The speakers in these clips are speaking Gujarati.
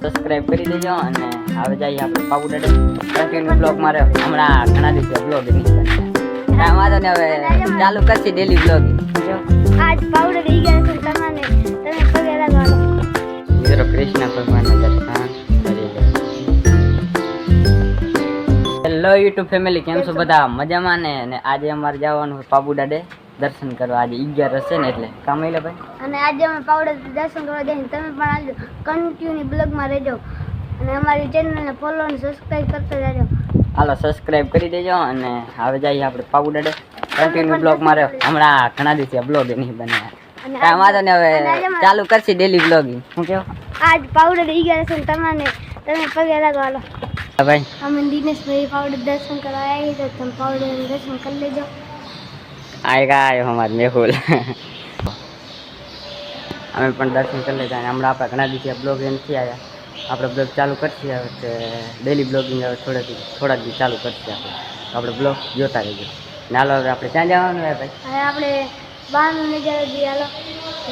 સબસ્ક્રાઇબ કરી દેજો અને હવે જઈએ આપણે પાવડર કન્ટિન્યુ બ્લોગ મારે હમણાં ઘણા દિવસે બ્લોગ નહીં બને વાંધો ને હવે ચાલુ કરશી ડેલી બ્લોગિંગ આજ પાવડર ઈ ગયા છે તમને પગે લાગવાનો મિત્રો કૃષ્ણ ભગવાનના દર્શન કરી લે હેલો યુટ્યુબ ફેમિલી કેમ છો બધા મજામાં ને અને આજે અમારે જવાનું છે પાબુડા ડે દર્શન કરવા આજે 11 હશે ને એટલે કામ લે ભાઈ અને આજે અમે પાવડર દર્શન કરવા જઈએ તમે પણ આવજો કન્ટિન્યુ બ્લોગમાં રહેજો અને અમારી ચેનલને ફોલો અને સબસ્ક્રાઇબ કરતા રહેજો હાલો સબસ્ક્રાઇબ કરી દેજો અને હવે જઈએ આપણે પાબુડા ડે કન્ટિન્યુ બ્લોગ મારે હમણાં ઘણા દિવસે બ્લોગ નહીં બનાવ્યા કાંઈ વાંધો ને હવે ચાલુ કરશી ડેલી બ્લોગિંગ શું કેવું આજ પાવડર ઈ ગયા છે તમે પગે લાગવાનો ભાઈ અમે દિનેશભાઈ પાવડર દર્શન કરવા આવી તો તમે પાવડર દર્શન કરી લેજો આયો અમારે મેહુલ અમે પણ દર્શન કરી લેતા અને હમણાં આપણે ઘણા દિવસે બ્લોગ નથી આવ્યા આપણે બ્લોગ ચાલુ કરશી હવે કે ડેલી બ્લોગિંગ હવે થોડાક દિવસ ચાલુ કરશી આપણે બ્લોગ જોતા રહીએ ને હાલો હવે આપણે ક્યાં જવાનું હોય ભાઈ હવે આપણે બહારનો નજારો જોઈએ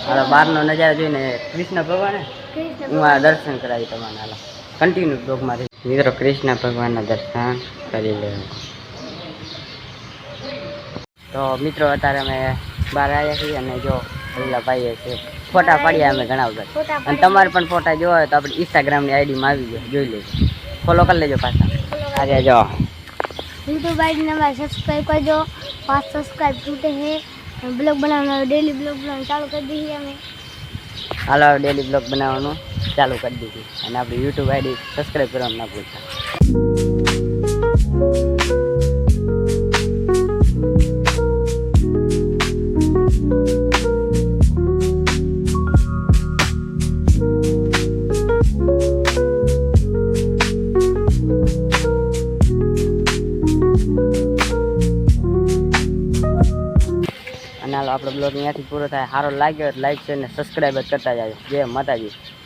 હાલો બહારનો નજારો જોઈને કૃષ્ણ ભગવાન હું આ દર્શન કરાવી તમારે હાલો કન્ટિન્યુ બ્લોગમાં રહી મિત્રો કૃષ્ણ ભગવાનના દર્શન કરી લેવું તો મિત્રો અત્યારે અમે બહાર આવ્યા છીએ અને જો પેલા ભાઈએ છે ફોટા પાડ્યા અમે ઘણા બધા અને તમારે પણ ફોટા જોવા હોય તો આપણે ઇન્સ્ટાગ્રામની આઈડીમાં આવી ગયો જોઈ લેજો ફોલો કરી લેજો પાછા આજે જો યુટ્યુબ આઈડીને અમારે સબસ્ક્રાઈબ કરજો 5 સબસ્ક્રાઈબ તૂટે છે બ્લોગ બનાવવાનો ડેલી બ્લોગ બનાવવાનું ચાલુ કરી દઈએ અમે હાલો ડેલી બ્લોગ બનાવવાનું ચાલુ કરી દીધી અને આપણી યુટ્યુબ આઈડી સબસ્ક્રાઈબ કરવાનું ના ભૂલતા અને હાલો આપણો બ્લોગ અહીંયાથી પૂરો થાય સારો લાગ્યો લાઈક છે અને સબસ્ક્રાઈબ કરતા જાય જય માતાજી